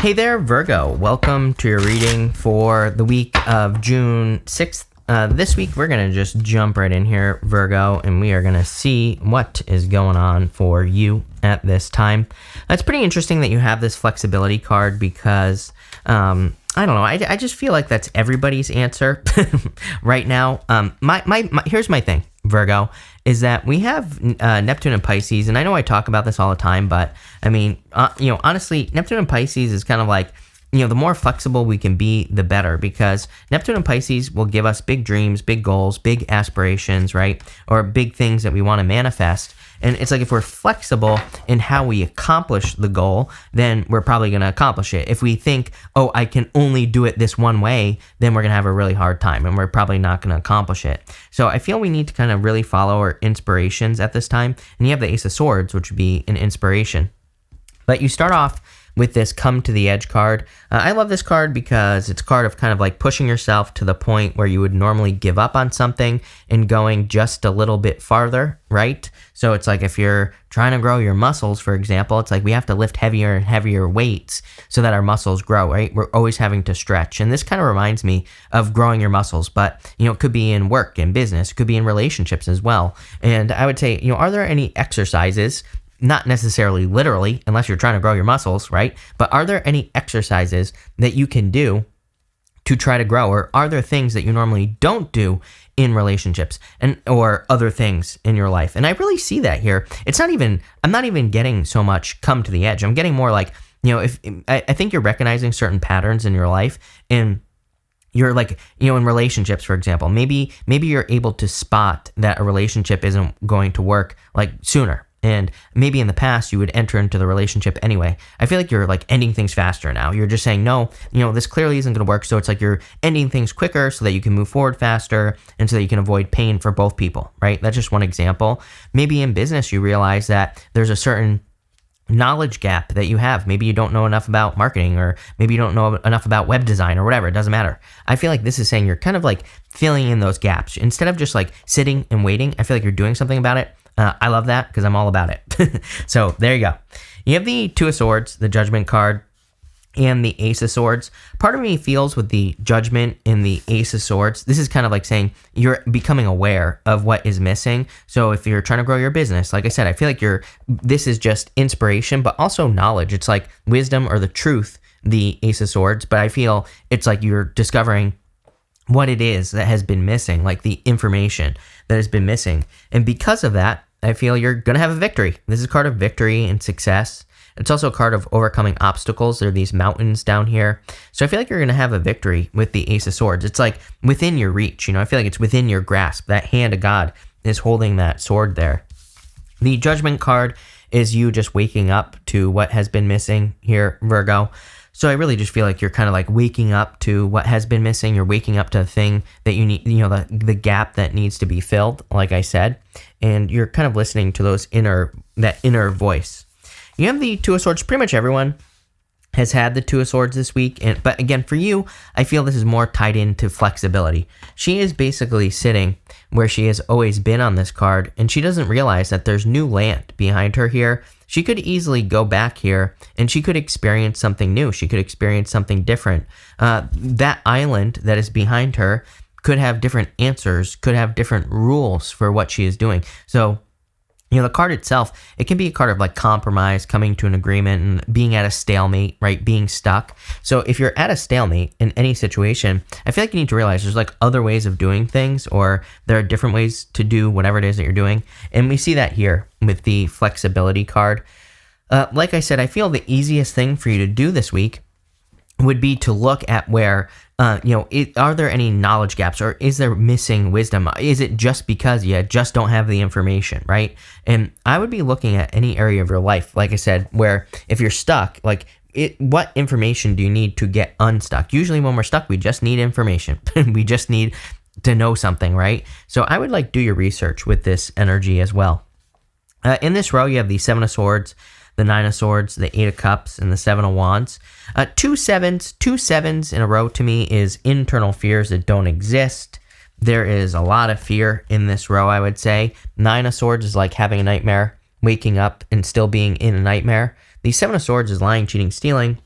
Hey there, Virgo. Welcome to your reading for the week of June 6th. This week, we're going to just jump right in here, Virgo, and we are going to see what is going on for you at this time. It's pretty interesting that you have this flexibility card because, I don't know, I just feel like that's everybody's answer right now. Here's my thing, Virgo, is that we have Neptune and Pisces, and I know I talk about this all the time, but I mean, honestly, Neptune and Pisces is kind of like, the more flexible we can be, the better, because Neptune and Pisces will give us big dreams, big goals, big aspirations, right? Or big things that we want to manifest. And it's like if we're flexible in how we accomplish the goal, then we're probably going to accomplish it. If we think, oh, I can only do it this one way, then we're going to have a really hard time and we're probably not going to accomplish it. So I feel we need to kind of really follow our inspirations at this time. And you have the Ace of Swords, which would be an inspiration. But you start off with this Come to the Edge card. I love this card because it's a card of kind of like pushing yourself to the point where you would normally give up on something and going just a little bit farther, right? So it's like if you're trying to grow your muscles, for example, it's like we have to lift heavier and heavier weights so that our muscles grow, right? We're always having to stretch. And this kind of reminds me of growing your muscles, but, it could be in work, in business, it could be in relationships as well. And I would say, are there any exercises, not necessarily literally, unless you're trying to grow your muscles, right? But are there any exercises that you can do to try to grow? Or are there things that you normally don't do in relationships or other things in your life? And I really see that here. I'm not even getting so much come to the edge. I'm getting more like, if I think you're recognizing certain patterns in your life, and you're like, in relationships, for example, maybe you're able to spot that a relationship isn't going to work like sooner. And maybe in the past you would enter into the relationship anyway. I feel like you're like ending things faster now. You're just saying, no, this clearly isn't going to work. So it's like you're ending things quicker so that you can move forward faster and so that you can avoid pain for both people, right? That's just one example. Maybe in business you realize that there's a certain knowledge gap that you have. Maybe you don't know enough about marketing, or maybe you don't know enough about web design, or whatever. It doesn't matter. I feel like this is saying you're kind of like filling in those gaps. Instead of just like sitting and waiting, I feel like you're doing something about it. I love that because I'm all about it. So there you go. You have the Two of Swords, the Judgment card, and the Ace of Swords. Part of me feels with the Judgment and the Ace of Swords, this is kind of like saying you're becoming aware of what is missing. So if you're trying to grow your business, like I said, I feel like this is just inspiration, but also knowledge. It's like wisdom or the truth, the Ace of Swords. But I feel it's like you're discovering what it is that has been missing, like the information that has been missing. And because of that, I feel you're going to have a victory. This is a card of victory and success. It's also a card of overcoming obstacles. There are these mountains down here. So I feel like you're going to have a victory with the Ace of Swords. It's like within your reach. I feel like it's within your grasp. That hand of God is holding that sword there. The Judgment card is you just waking up to what has been missing here, Virgo. So I really just feel like you're kind of like waking up to what has been missing. You're waking up to the thing that you need, the gap that needs to be filled, like I said. And you're kind of listening to that inner voice. You have the Two of Swords. Pretty much everyone has had the Two of Swords this week. But again, for you, I feel this is more tied into flexibility. She is basically sitting where she has always been on this card, and she doesn't realize that there's new land behind her here. She could easily go back here and she could experience something new. She could experience something different. That island that is behind her could have different answers, could have different rules for what she is doing. So, the card itself, it can be a card of like compromise, coming to an agreement, and being at a stalemate, right? Being stuck. So if you're at a stalemate in any situation, I feel like you need to realize there's like other ways of doing things, or there are different ways to do whatever it is that you're doing. And we see that here with the flexibility card. Like I said, I feel the easiest thing for you to do this week would be to look at where, are there any knowledge gaps, or is there missing wisdom? Is it just because you just don't have the information, right? And I would be looking at any area of your life, like I said, where if you're stuck, like what information do you need to get unstuck? Usually when we're stuck, we just need information. We just need to know something, right? So I would like do your research with this energy as well. In this row, you have the Seven of Swords, the Nine of Swords, the Eight of Cups, and the Seven of Wands. Two sevens in a row to me is internal fears that don't exist. There is a lot of fear in this row, I would say. Nine of Swords is like having a nightmare, waking up and still being in a nightmare. The Seven of Swords is lying, cheating, stealing.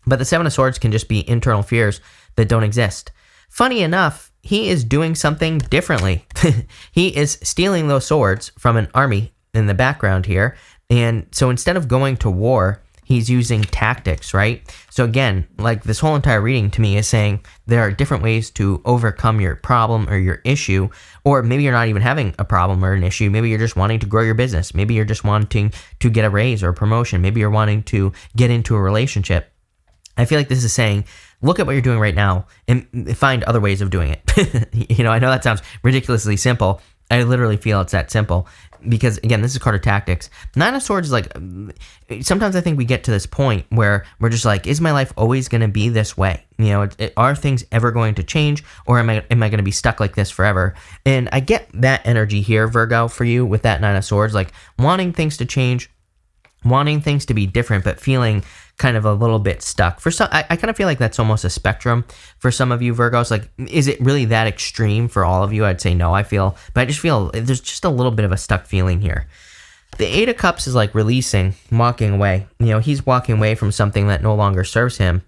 But the Seven of Swords can just be internal fears that don't exist. Funny enough, he is doing something differently. He is stealing those swords from an army in the background here. And so instead of going to war, he's using tactics, right? So again, like this whole entire reading to me is saying there are different ways to overcome your problem or your issue, or maybe you're not even having a problem or an issue. Maybe you're just wanting to grow your business. Maybe you're just wanting to get a raise or a promotion. Maybe you're wanting to get into a relationship. I feel like this is saying, look at what you're doing right now and find other ways of doing it. I know that sounds ridiculously simple. I literally feel it's that simple because, again, this is card of tactics. Nine of Swords is like, sometimes I think we get to this point where we're just like, is my life always going to be this way? Are things ever going to change, or am I going to be stuck like this forever? And I get that energy here, Virgo, for you with that Nine of Swords, like wanting things to change, wanting things to be different, but feeling kind of a little bit stuck. For some, I kind of feel like that's almost a spectrum for some of you Virgos. Like, is it really that extreme for all of you? I'd say no, but I just feel there's just a little bit of a stuck feeling here. The Eight of Cups is like releasing, walking away. He's walking away from something that no longer serves him.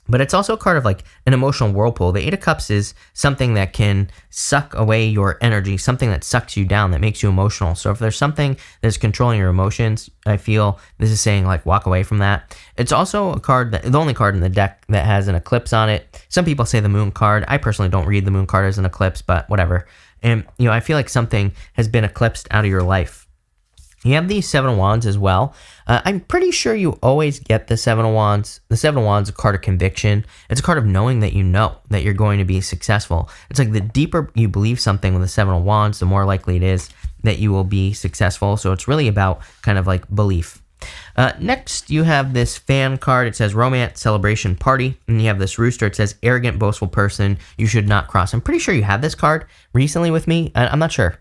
But it's also a card of like an emotional whirlpool. The Eight of Cups is something that can suck away your energy, something that sucks you down, that makes you emotional. So if there's something that's controlling your emotions, I feel this is saying like walk away from that. It's also a card, the only card in the deck that has an eclipse on it. Some people say the Moon card. I personally don't read the Moon card as an eclipse, but whatever. And, I feel like something has been eclipsed out of your life. You have the Seven of Wands as well. I'm pretty sure you always get the Seven of Wands. The Seven of Wands is a card of conviction. It's a card of knowing that you know that you're going to be successful. It's like the deeper you believe something with the Seven of Wands, the more likely it is that you will be successful. So it's really about kind of like belief. Next, you have this fan card. It says romance, celebration, party. And you have this rooster. It says arrogant, boastful person you should not cross. I'm pretty sure you had this card recently with me. I'm not sure.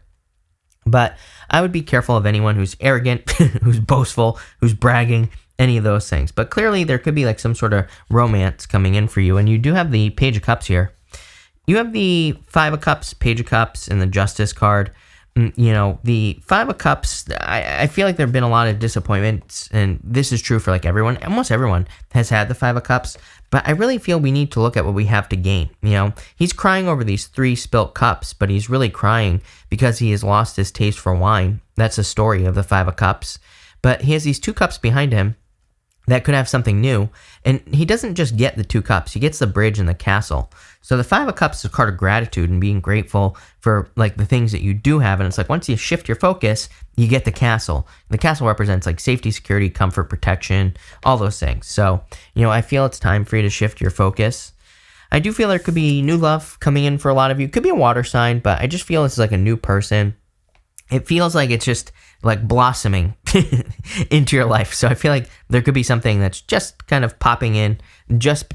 But I would be careful of anyone who's arrogant, who's boastful, who's bragging, any of those things. But clearly there could be like some sort of romance coming in for you. And you do have the Page of Cups here. You have the Five of Cups, Page of Cups, and the Justice card. The Five of Cups, I feel like there have been a lot of disappointments, and this is true for like everyone. Almost everyone has had the Five of Cups, but I really feel we need to look at what we have to gain. He's crying over these 3 spilt cups, but he's really crying because he has lost his taste for wine. That's the story of the Five of Cups. But he has these 2 cups behind him that could have something new, and he doesn't just get the 2 cups, he gets the bridge and the castle. So the Five of Cups is a card of gratitude and being grateful for like the things that you do have, and it's like once you shift your focus, you get the castle. The castle represents like safety, security, comfort, protection, all those things. So, I feel it's time for you to shift your focus. I do feel there could be new love coming in for a lot of you. Could be a water sign, but I just feel it's like a new person. It feels like it's just like blossoming into your life. So I feel like there could be something that's just kind of popping in.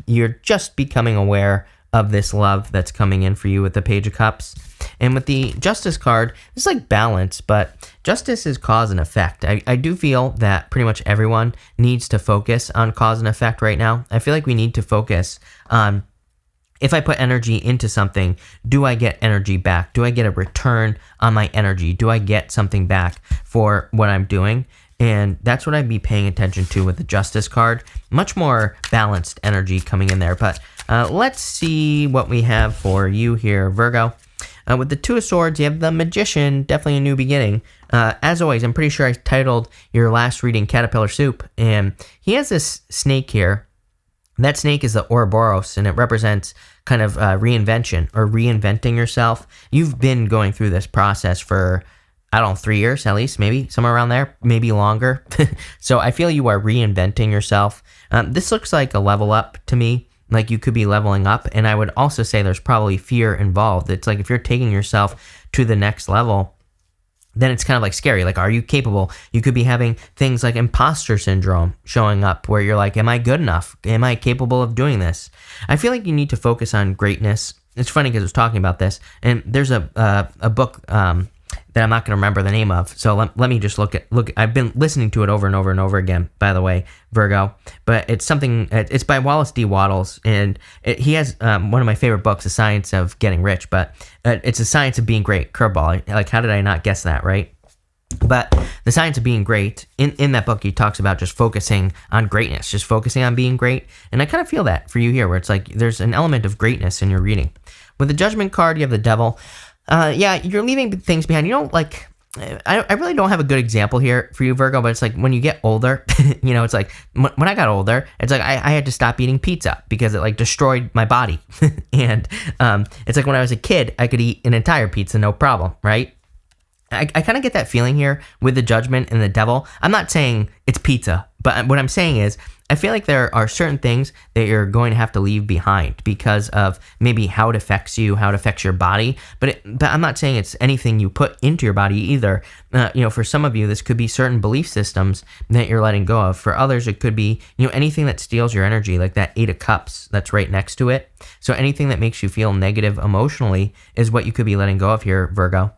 You're just becoming aware of this love that's coming in for you with the Page of Cups. And with the Justice card, it's like balance, but justice is cause and effect. I do feel that pretty much everyone needs to focus on cause and effect right now. I feel like we need to focus on, if I put energy into something, do I get energy back? Do I get a return on my energy? Do I get something back for what I'm doing? And that's what I'd be paying attention to with the Justice card. Much more balanced energy coming in there. But let's see what we have for you here, Virgo. With the Two of Swords, you have the Magician, definitely a new beginning. As always, I'm pretty sure I titled your last reading Caterpillar Soup. And he has this snake here. That snake is the Ouroboros, and it represents kind of reinvention or reinventing yourself. You've been going through this process for, 3 years at least, maybe somewhere around there, maybe longer. So I feel you are reinventing yourself. This looks like a level up to me, like you could be leveling up. And I would also say there's probably fear involved. It's like if you're taking yourself to the next level, then it's kind of like scary. Like, are you capable? You could be having things like imposter syndrome showing up where you're like, am I good enough? Am I capable of doing this? I feel like you need to focus on greatness. It's funny because I was talking about this, and there's a book that I'm not going to remember the name of. So let me just look. I've been listening to it over and over and over again, by the way, Virgo. But it's by Wallace D. Wattles, and he has one of my favorite books, The Science of Getting Rich. But it's a science of being great. Curveball. Like, how did I not guess that, right? But the science of being great, in that book, he talks about just focusing on greatness, just focusing on being great. And I kind of feel that for you here, where it's like there's an element of greatness in your reading. With the Judgment card, you have the Devil. Yeah, you're leaving things behind. You don't like, I really don't have a good example here for you, Virgo, but it's like when you get older, it's like when I got older, it's like I had to stop eating pizza because it like destroyed my body. And it's like when I was a kid, I could eat an entire pizza, no problem, right? I kind of get that feeling here with the Judgment and the Devil. I'm not saying it's pizza, but what I'm saying is I feel like there are certain things that you're going to have to leave behind because of maybe how it affects you, how it affects your body. But I'm not saying it's anything you put into your body either. For some of you, this could be certain belief systems that you're letting go of. For others, it could be, anything that steals your energy, like that 8 of Cups that's right next to it. So anything that makes you feel negative emotionally is what you could be letting go of here, Virgo.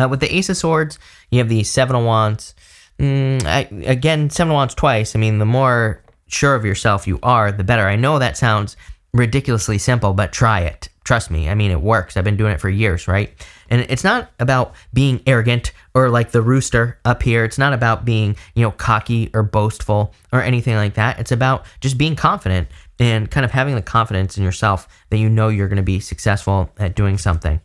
With the Ace of Swords, you have the 7 of Wands. Again, 7 of Wands twice. I mean, the more sure of yourself you are, the better. I know that sounds ridiculously simple, but try it. Trust me. I mean, it works. I've been doing it for years, right? And it's not about being arrogant or like the rooster up here. It's not about being, cocky or boastful or anything like that. It's about just being confident and kind of having the confidence in yourself that you know you're going to be successful at doing something.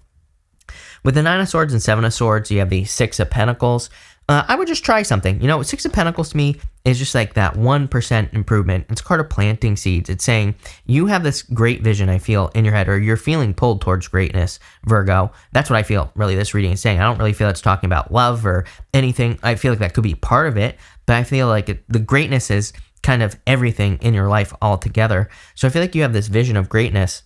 With the 9 of Swords and 7 of Swords, you have the 6 of Pentacles. I would just try something. 6 of Pentacles to me is just like that 1% improvement. It's a card of planting seeds. It's saying you have this great vision, I feel, in your head, or you're feeling pulled towards greatness, Virgo. That's what I feel really this reading is saying. I don't really feel it's talking about love or anything. I feel like that could be part of it, but I feel like the greatness is kind of everything in your life all together. So I feel like you have this vision of greatness.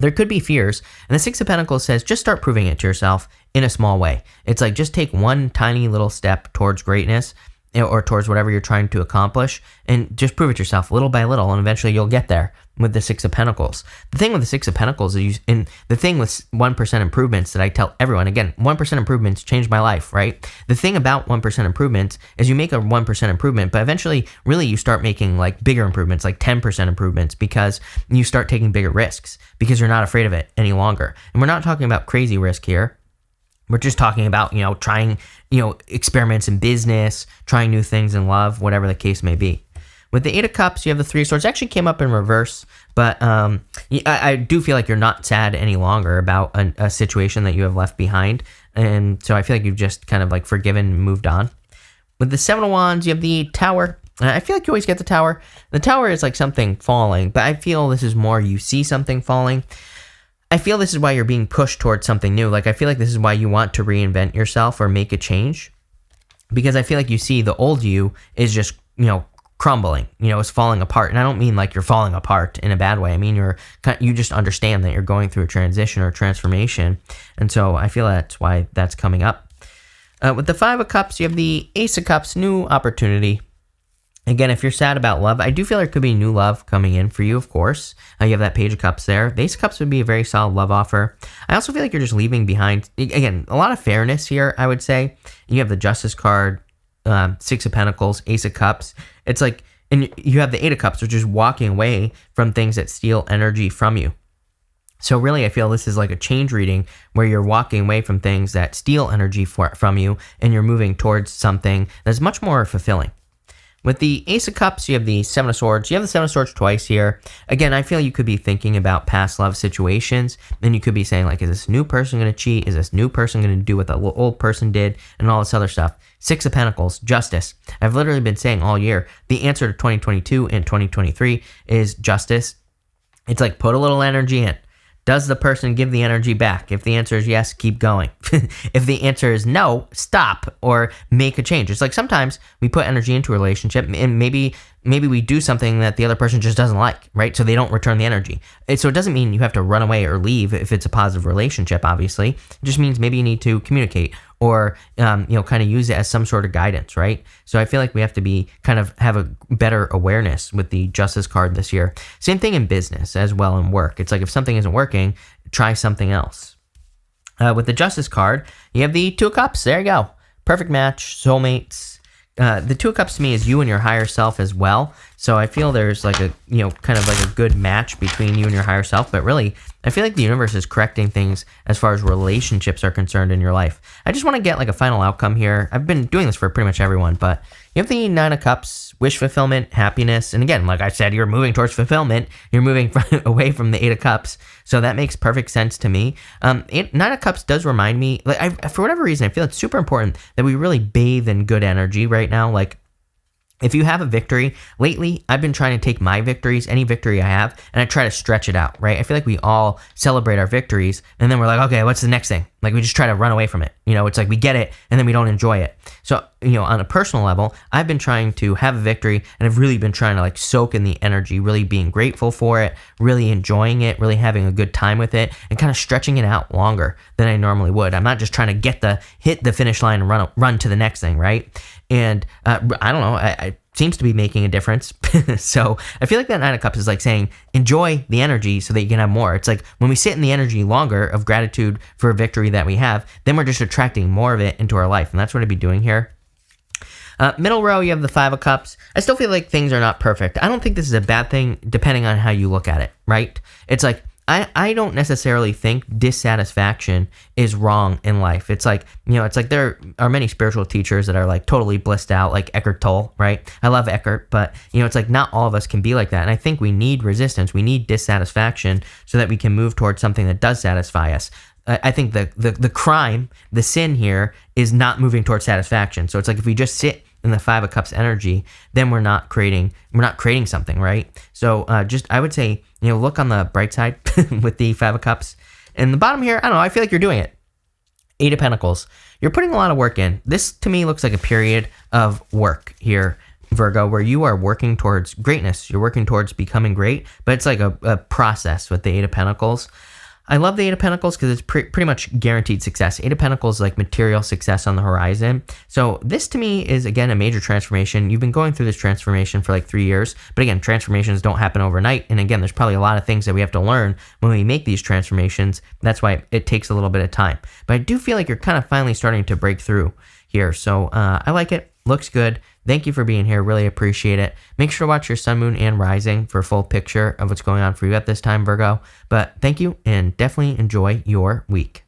There could be fears, and the 6 of Pentacles says just start proving it to yourself in a small way. It's like just take one tiny little step towards greatness or towards whatever you're trying to accomplish, and just prove it yourself little by little, and eventually you'll get there with the 6 of Pentacles. The thing with the 6 of Pentacles is, and the thing with 1% improvements that I tell everyone, again, 1% improvements changed my life, right? The thing about 1% improvements is you make a 1% improvement, but eventually, really, you start making like bigger improvements, like 10% improvements, because you start taking bigger risks, because you're not afraid of it any longer. And we're not talking about crazy risk here. We're just talking about, trying, experiments in business, trying new things in love, whatever the case may be. With the 8 of Cups, you have the 3 of Swords. It actually came up in reverse, but I do feel like you're not sad any longer about a situation that you have left behind. And so I feel like you've just kind of like forgiven and moved on. With the 7 of Wands, you have the Tower. I feel like you always get the Tower. The Tower is like something falling, but I feel this is more you see something falling. I feel this is why you're being pushed towards something new. Like, I feel like this is why you want to reinvent yourself or make a change, because I feel like you see the old you is just, crumbling, is falling apart. And I don't mean like you're falling apart in a bad way. I mean, you just understand that you're going through a transition or a transformation. And so I feel that's why that's coming up. With the 5 of Cups, you have the Ace of Cups, new opportunity. Again, if you're sad about love, I do feel there could be new love coming in for you, of course. You have that Page of Cups there. The Ace of Cups would be a very solid love offer. I also feel like you're just leaving behind, again, a lot of fairness here, I would say. You have the Justice card, 6 of Pentacles, Ace of Cups. It's like, and you have the 8 of Cups, which is walking away from things that steal energy from you. So really, I feel this is like a change reading where you're walking away from things that steal energy from you, and you're moving towards something that's much more fulfilling. With the Ace of Cups, you have the 7 of Swords. You have the 7 of Swords twice here. Again, I feel you could be thinking about past love situations, and you could be saying, like, is this new person going to cheat? Is this new person going to do what the old person did? And all this other stuff. 6 of Pentacles, Justice. I've literally been saying all year, the answer to 2022 and 2023 is justice. It's like, put a little energy in. Does the person give the energy back? If the answer is yes, keep going. If the answer is no, stop or make a change. It's like sometimes we put energy into a relationship, and maybe we do something that the other person just doesn't like, right? So they don't return the energy. So it doesn't mean you have to run away or leave if it's a positive relationship, obviously. It just means maybe you need to communicate or, kind of use it as some sort of guidance, right? So I feel like we have to have a better awareness with the Justice card this year. Same thing in business as well in work. It's like if something isn't working, try something else. With the Justice card, you have the 2 of Cups. There you go. Perfect match, soulmates, The Two of Cups to me is you and your higher self as well. So I feel there's like a, kind of like a good match between you and your higher self. But really, I feel like the universe is correcting things as far as relationships are concerned in your life. I just want to get like a final outcome here. I've been doing this for pretty much everyone, but you have the Nine of Cups, wish fulfillment, happiness. And again, like I said, you're moving towards fulfillment. You're moving away from the Eight of Cups. So that makes perfect sense to me. Nine of Cups does remind me, like for whatever reason, I feel it's super important that we really bathe in good energy right now. Like, if you have a victory, lately, I've been trying to take my victories, any victory I have, and I try to stretch it out, right? I feel like we all celebrate our victories, and then we're like, okay, what's the next thing? Like, we just try to run away from it. It's like we get it, and then we don't enjoy it. So, on a personal level, I've been trying to have a victory, and I've really been trying to, like, soak in the energy, really being grateful for it, really enjoying it, really having a good time with it, and kind of stretching it out longer than I normally would. I'm not just trying to hit the finish line and run to the next thing, right? And I don't know, it seems to be making a difference. So I feel like that Nine of Cups is like saying, enjoy the energy so that you can have more. It's like when we sit in the energy longer of gratitude for a victory that we have, then we're just attracting more of it into our life. And that's what I'd be doing here. Middle row, you have the Five of Cups. I still feel like things are not perfect. I don't think this is a bad thing depending on how you look at it, right? It's like, I don't necessarily think dissatisfaction is wrong in life. It's like, it's like there are many spiritual teachers that are like totally blissed out, like Eckhart Tolle, right? I love Eckhart, but it's like not all of us can be like that. And I think we need resistance. We need dissatisfaction so that we can move towards something that does satisfy us. I think the crime, the sin here is not moving towards satisfaction. So it's like if we just sit in the Five of Cups energy, then we're not creating something, right? So I would say, look on the bright side with the Five of Cups. And the bottom here, I don't know, I feel like you're doing it. Eight of Pentacles. You're putting a lot of work in. This to me looks like a period of work here, Virgo, where you are working towards greatness. You're working towards becoming great, but it's like a process with the Eight of Pentacles. I love the Eight of Pentacles because it's pretty much guaranteed success. Eight of Pentacles is like material success on the horizon. So this to me is, again, a major transformation. You've been going through this transformation for like 3 years. But again, transformations don't happen overnight. And again, there's probably a lot of things that we have to learn when we make these transformations. That's why it takes a little bit of time. But I do feel like you're kind of finally starting to break through here. So I like it. Looks good. Thank you for being here. Really appreciate it. Make sure to watch your sun, moon, and rising for a full picture of what's going on for you at this time, Virgo. But thank you, and definitely enjoy your week.